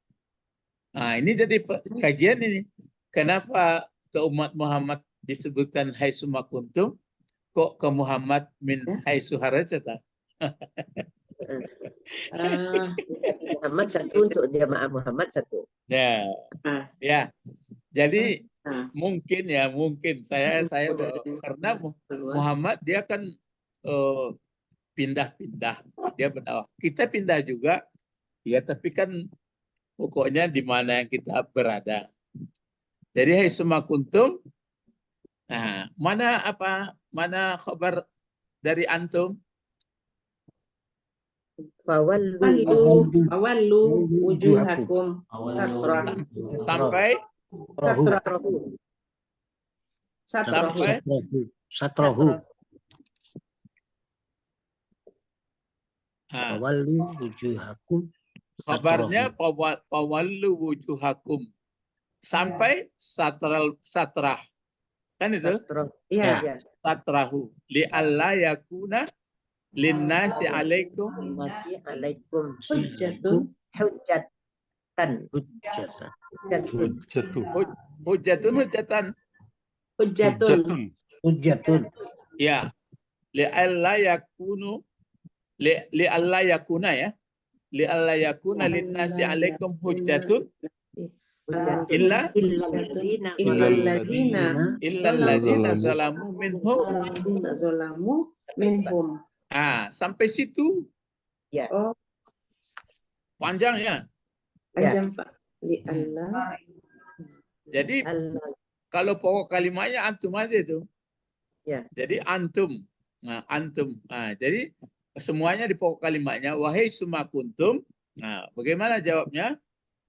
Ini jadi kajian ini. Kenapa ke umat Muhammad disebutkan haitsu ma kuntum, kok ke Muhammad min haitsu kharajta? Muhammad satu untuk jamaah Muhammad satu. Ya. Ya. Jadi Mungkin ya, mungkin saya karena Muhammad dia kan pindah-pindah, dia berdakwah. Kita pindah juga, ya tapi kan pokoknya di mana yang kita berada. Jadi hai summa kuntum. Nah, mana kabar dari antum? Fawallu wujuhakum satrah. Sampai Satrohu. Nah, Fawallu wujuhakum. kabarnya pawallu wujuhakum sampai satrah. Kan itu? Iya. Satrahu li alla yakuna linnasi alaikum Masih alaikum Hujjatun. hujjatan. hujjatan. Hujjatun. Ya. Li alla yakuna ya. Li alla yakuna linnasi alaikum hujjatun illa allazina zalamu minhum. Sampai situ. Ya. Oh, Panjang ya. panjang Pak. Li Allah. Jadi kalau pokok kalimatnya antum aja itu. Ya. Jadi antum. Nah, antum. Nah, jadi semuanya di pokok kalimatnya wahai summa kuntum. Nah, bagaimana jawabnya?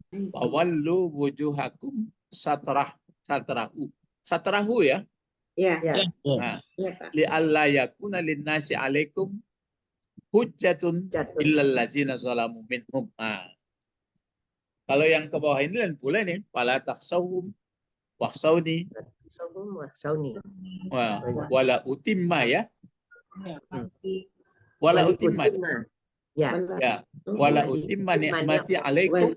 Fawallu wujuhakum satrahu ya. Ya. Nah, Ya Pak. li alla yakuna linnasi alaikum hujjatun illal ladzina zalamu minhum. Kalau yang ke bawah ini dan pula nih fala takhsawhum wakhsawni wala utimma ya. Wala utimma. Ya. Wala utimma ni'mati alaikum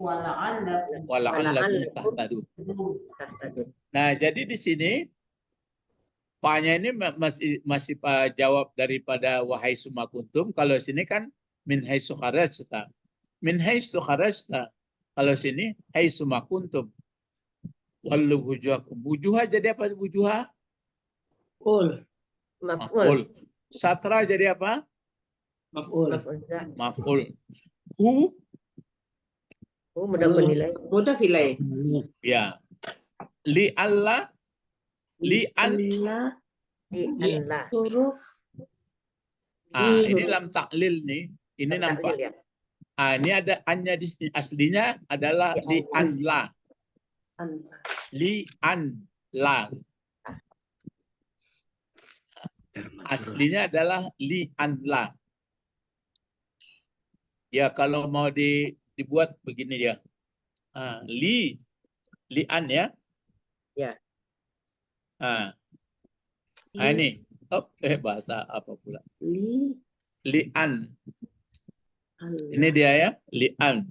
wala'allakum tahtadun. Nah, jadi di sini Pak-nya ini masih jawab daripada wahai summa kuntum. Kalau sini kan min haitsu kharajta. Min haitsu kharajta. Kalau sini hai summa kuntum. Wallu wujuhakum. Wujuha jadi apa wujuha? Maf'ul. Satra jadi apa? Maf'ul. Hu Mudah filai. ya. Li Allah Huruf. Ini lam taklil nih. Ini nampak. Ya. Ini ada annya di sini. Aslinya adalah li anla. Li anla. Aslinya adalah li anla. Ya kalau mau dibuat begini dia. Li an ya. Ya. Ini bahasa apa pula? Li'an. Ini dia ya, li'an.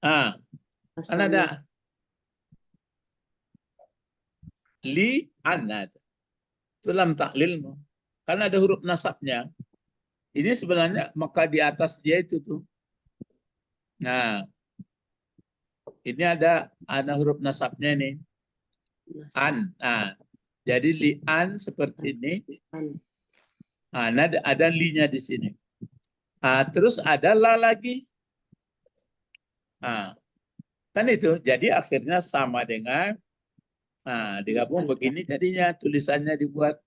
Kan ada li'an ada. Itu lam taklil. Kan ada huruf nasabnya. Ini sebenarnya maka di atas dia itu tuh. Nah, ini ada huruf nasabnya nih. An. Jadi li'an seperti ini. Ada li-nya di sini. Terus ada la lagi. Kan itu. Jadi akhirnya sama dengan digabung begini jadinya tulisannya dibuat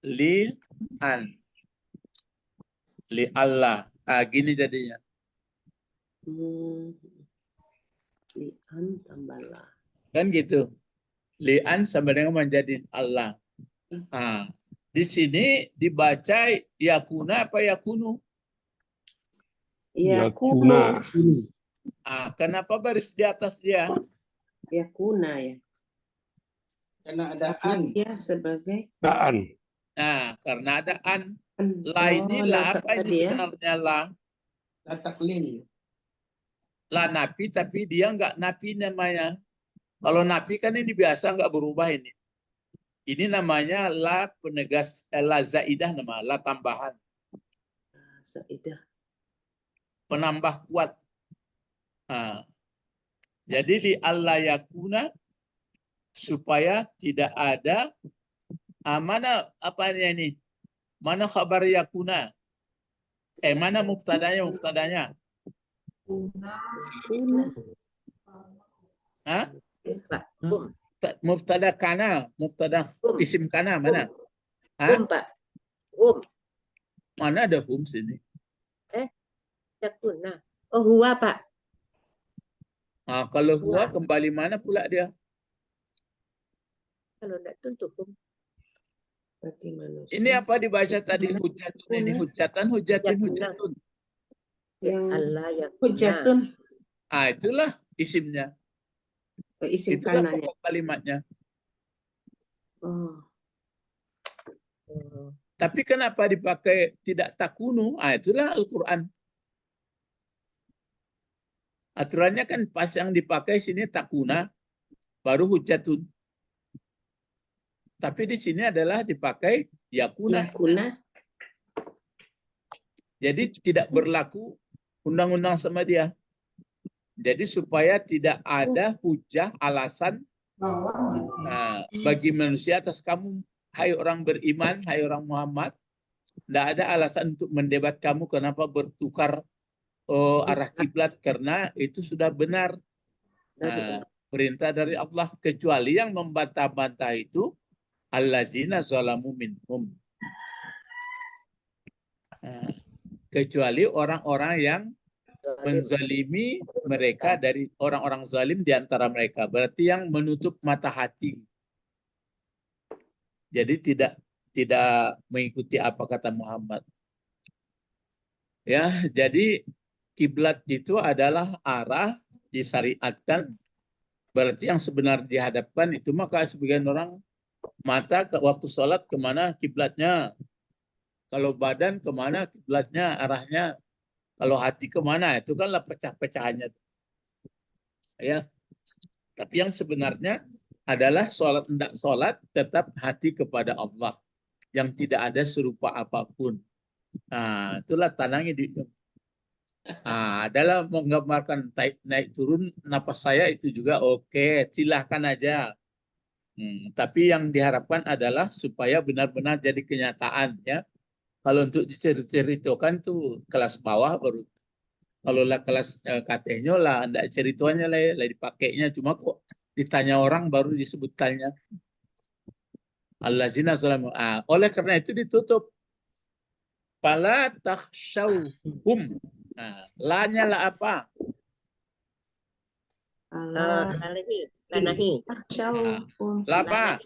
li-an. Li Allah. Gini jadinya. Li'an tambah la. Kan gitu. Li'an sama dengan menjadi Allah. Di sini dibaca yakuna apa yakunu? Yakuna. Kenapa baris di atas dia? Yakuna ya. Karena ada an. Ya sebagai An. Karena ada an. La ini la apa ini sebenarnya la? La taklil. La napi tapi dia enggak napi namanya. Kalau napi kan ini biasa enggak berubah ini. Ini namanya la penegas, la zaidah nama, la tambahan. zaidah. Penambah kuat. Jadi li alla yakuna, supaya tidak ada mana apanya ini? Mana khabar yakuna? Mana mubtadanya? Yakuna. Hah? Pak. Hum. Mubtada kana, mubtada isim kana mana? Hah? Hum, Pak. Hum. Mana ada hum sini? Yakuna. Oh, huwa, Pak. Nah, kalau huwa kembali mana pula dia? Kalau tidak tentu hum. Berarti manusia. Ini apa dibaca tadi hujatun ini hujatan, hujatin, hujatun. Yang Allah yakuna. hujatun. Itulah isimnya. Isim Itulah kanannya. pokok kalimatnya. Oh. Oh. Tapi kenapa dipakai tidak takunu? Itulah Al-Quran. Aturannya kan pas yang dipakai sini takuna, baru hujatun. Tapi di sini adalah dipakai yakuna. Yakuna. Jadi tidak berlaku undang-undang sama dia. Jadi supaya tidak ada hujah alasan bagi manusia atas kamu, hai orang beriman, hai orang Muhammad, tidak ada alasan untuk mendebat kamu kenapa bertukar arah kiblat, karena itu sudah benar perintah dari Allah, kecuali yang membantah-bantah itu allazina zalamu minhum. Kecuali orang-orang yang menzalimi mereka dari orang-orang zalim di antara mereka, berarti yang menutup mata hati. Jadi tidak mengikuti apa kata Muhammad. Ya, jadi kiblat itu adalah arah disyariatkan, berarti yang sebenarnya dihadapkan itu, maka sebagian orang mata ke waktu sholat kemana kiblatnya, kalau badan kemana kiblatnya arahnya, kalau hati kemana, itu kanlah pecah-pecahannya. Ya, tapi yang sebenarnya adalah sholat tidak sholat tetap hati kepada Allah, yang tidak ada serupa apapun. Nah, itulah tanangnya adalah menggambarkan naik turun napas saya itu juga oke, silahkan aja. Tapi yang diharapkan adalah supaya benar-benar jadi kenyataan, ya. Kalau untuk diceritakan tuh kelas bawah baru. Kalau lah kelas KT-nya lah, enggak ceritanya lah dipakainya, cuma kok ditanya orang baru disebutkannya. Allazina zalamu. Oleh karena itu ditutup. Fala takhshawhum. La-nya lah apa? Lanahi. Lapa?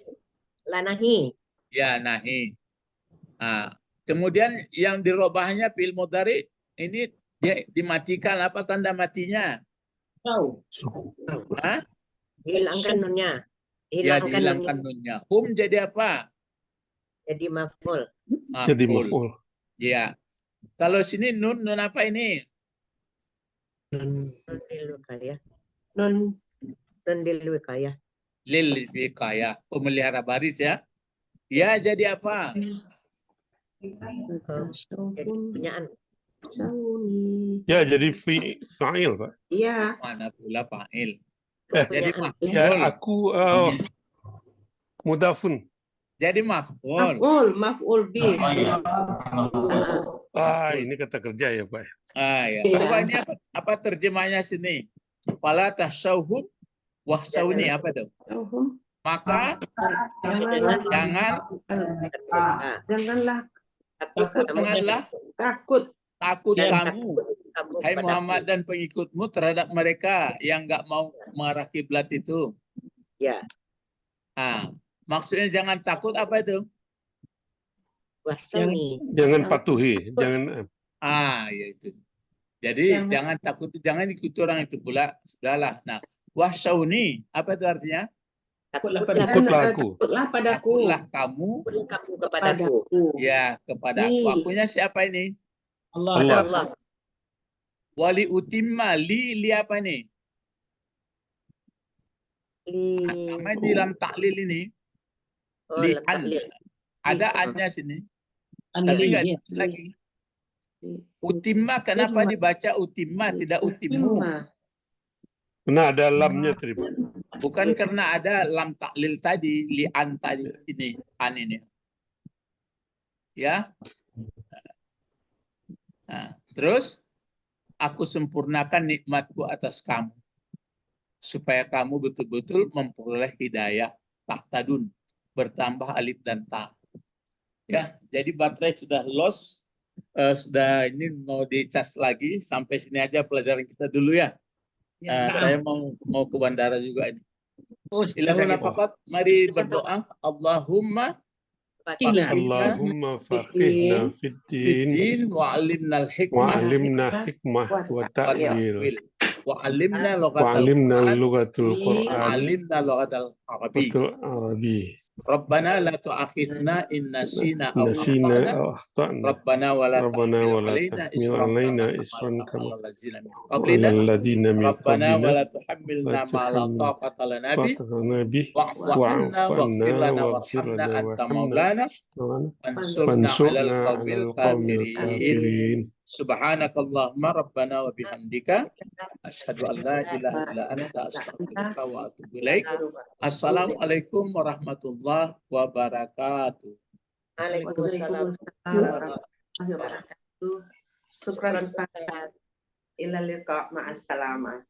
Lanahi. Ya, nahi. Kemudian yang dirobahnya fil mudhari ini dia dimatikan, apa tanda matinya? Tahu. Hilangkan nunnya. Ya, dihilangkan nunnya. Hum jadi apa? Jadi maf'ul. Jadi maf'ul. Ya. Kalau sini nun apa ini? Nun dilwikayah. Non. Nun dilwikayah. Lil wikayah, pemelihara baris, ya. Ya, jadi apa? Jadi punyaan. Ya, jadi fa'il, Pak. Iya. Mana pula fa'il? Jadi Ya, aku mudafun. Jadi maf'ul. Maf'ul bi. Ini kata kerja ya, Pak. Ya. Coba ini apa terjemahnya sini? Fala tahsyauhum wahsyauni, apa tuh? Maka Janganlah takut Dan kamu, hai Muhammad dan pengikutmu, terhadap mereka yang nggak mau mengarah kiblat itu. Ya. Maksudnya jangan takut, apa itu? Jangan patuhi, jangan. Ya itu. Jadi jangan takut, jangan ikuti orang itu pula. Sudahlah. Nah, wahsyauni, apa itu artinya? Takutlah aku. Takutlah kamu kepadaku. Ya, kepada aku. Akunya siapa ini? Allah. Wali utimma, li apa ini? Sama di dalam taklil ini. Li an. Ada annya sini. Tapi enggak lagi. Utimma, kenapa dibaca utimma tidak utimu? Karena ada lamnya tadi, Pak. Bukan karena ada lam taklil tadi, li'an tadi ini, an ini. Ya. Nah, terus aku sempurnakan nikmatku atas kamu supaya kamu betul-betul memperoleh hidayah, tahtadun, bertambah alif dan ta. Ya, jadi baterai sudah lost, sudah ini mau dicas lagi. Sampai sini aja pelajaran kita dulu ya. Saya mau ke bandara juga ini. Oh, Ilahul faqat, mari berdoa. Allahumma Allahumma faqihna fid-din fiddin wa alimnal hikmah wa'alimna hikmah wa ta'wil wa alimna wa'alimna lughatal lughatul Qur'an alimna lughatal arabi. betul Arabi. Rabbana la tu'akhizna in nasina aw Nasina akhtana. aw akhtana. Rabbana wa la Rabbana tahmil wa la alaina tahmil isran alaina kama isran hamaltahu kama alal ladzina min wa qablina. alal ladzina min Rabbana wa qablina la tuhammilna ma la taqata lana bih. Nabi Wa'fu wa'fu anna waghfir anna lana waghfir warhamna lana anta warhamna maulana wansurna 'alal qaumil kafirin. Subhanakallahumma rabbana wa bihamdika asyhadu an la ilaha illa anta astaghfiruka wa atubu ilaik. Assalamualaikum warahmatullahi wabarakatuh. Waalaikumsalam warahmatullahi wabarakatuh. Syukran Ustaz. Ila liqa ma'as salamah.